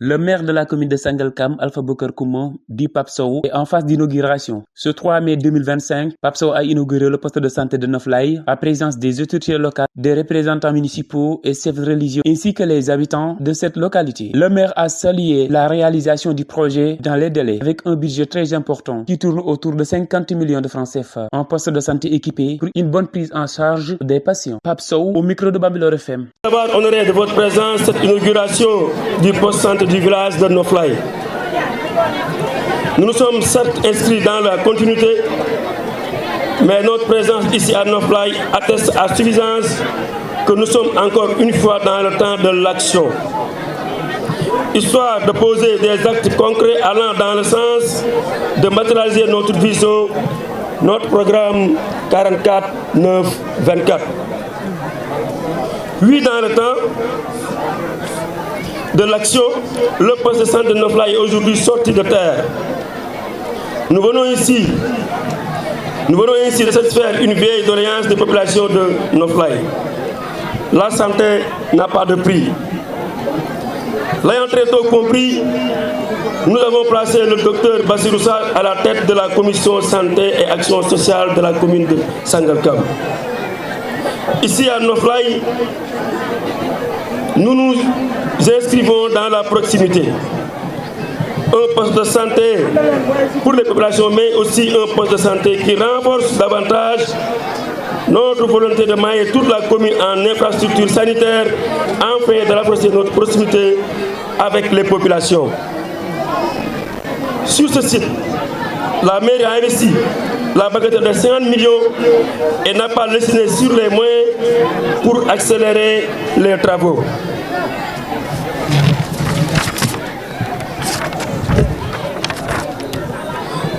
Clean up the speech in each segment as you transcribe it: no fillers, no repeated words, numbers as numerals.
Le maire de la commune de Sangalkam, Alpha Bokar Kouma, dit Pape Sow, est en phase d'inauguration. Ce 3 mai 2025, Pape Sow a inauguré le poste de santé de Noflaye à présence des autorités locales, des représentants municipaux et chefs religieux, ainsi que les habitants de cette localité. Le maire a salué la réalisation du projet dans les délais, avec un budget très important qui tourne autour de 50 millions de francs CFA. Un poste de santé équipé pour une bonne prise en charge des patients. Pape Sow, au micro de Babylone FM. D'abord, honoré de votre présence cette inauguration du poste santé du village de Noflaye. Nous nous sommes certes inscrits dans la continuité, mais notre présence ici à Noflaye atteste à suffisance que nous sommes encore une fois dans le temps de l'action. Histoire de poser des actes concrets allant dans le sens de matérialiser notre vision, notre programme 44-9-24. Oui, dans le temps de l'action, le poste de santé de Noflaye est aujourd'hui sorti de terre. Nous venons ainsi de satisfaire une vieille doléance des populations de Noflaye. La santé n'a pas de prix. L'ayant très tôt compris, nous avons placé le docteur Bassirou Sarr à la tête de la commission santé et action sociale de la commune de Sangalkam. Ici à Noflaye, nous nous inscrivons dans la proximité. Un poste de santé pour les populations, mais aussi un poste de santé qui renforce davantage notre volonté de mailler toute la commune en infrastructure sanitaire, afin de renforcer notre proximité avec les populations. Sur ce site, la mairie a investi la bagatelle de 50 millions et n'a pas laissé sur les moyens pour accélérer les travaux.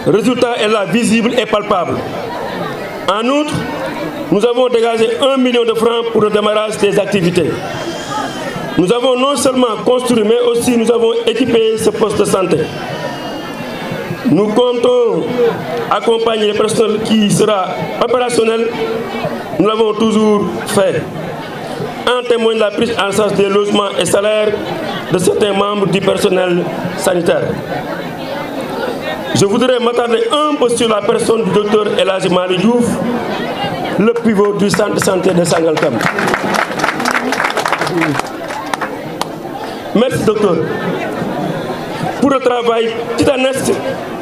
Le résultat est là, visible et palpable. En outre, nous avons dégagé 1 million de francs pour le démarrage des activités. Nous avons non seulement construit, mais aussi nous avons équipé ce poste de santé. Nous comptons accompagner les personnels qui sera opérationnel. Nous l'avons toujours fait. En témoigne la prise en charge des logements et salaires de certains membres du personnel sanitaire. Je voudrais m'attarder un peu sur la personne du docteur El Hadji Malick Diouf, le pivot du centre de santé de Sangalkam. Merci docteur pour le travail titanesque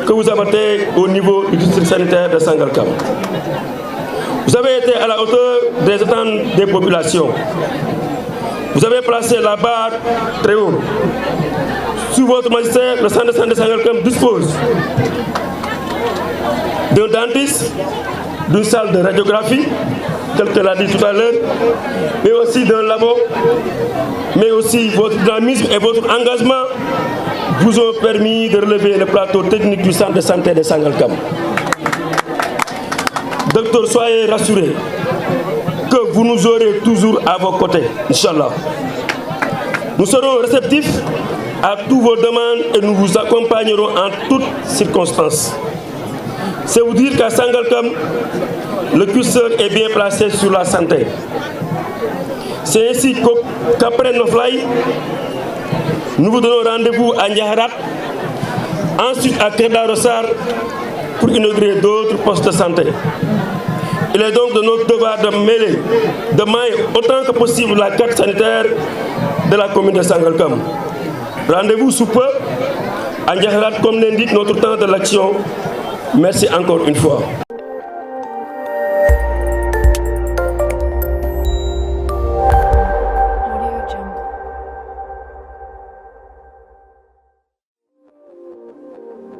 que vous avez au niveau du district sanitaire de Sangalkam. Vous avez été à la hauteur des attentes des populations. Vous avez placé la barre très haut. Sous votre magistère, le centre de santé de Sangalkam dispose d'un dentiste, d'une salle de radiographie, tel que l'a dit tout à l'heure, mais aussi d'un labo, mais aussi votre dynamisme et votre engagement vous ont permis de relever le plateau technique du centre de santé de Sangalkam. Docteur, soyez rassurés que vous nous aurez toujours à vos côtés, Inch'Allah. Nous serons réceptifs à toutes vos demandes et nous vous accompagnerons en toutes circonstances. C'est vous dire qu'à Sangalkam, le curseur est bien placé sur la santé. C'est ainsi qu'après Noflaye, nous vous donnons rendez-vous à Ndiaharat, ensuite à Kerdarossar pour inaugurer d'autres postes de santé. Il est donc de notre devoir de mêler, de mailler autant que possible la carte sanitaire de la commune de Sangalkam. Rendez-vous sous peu à Ndiaharat, comme l'indique notre temps de l'action. Merci encore une fois.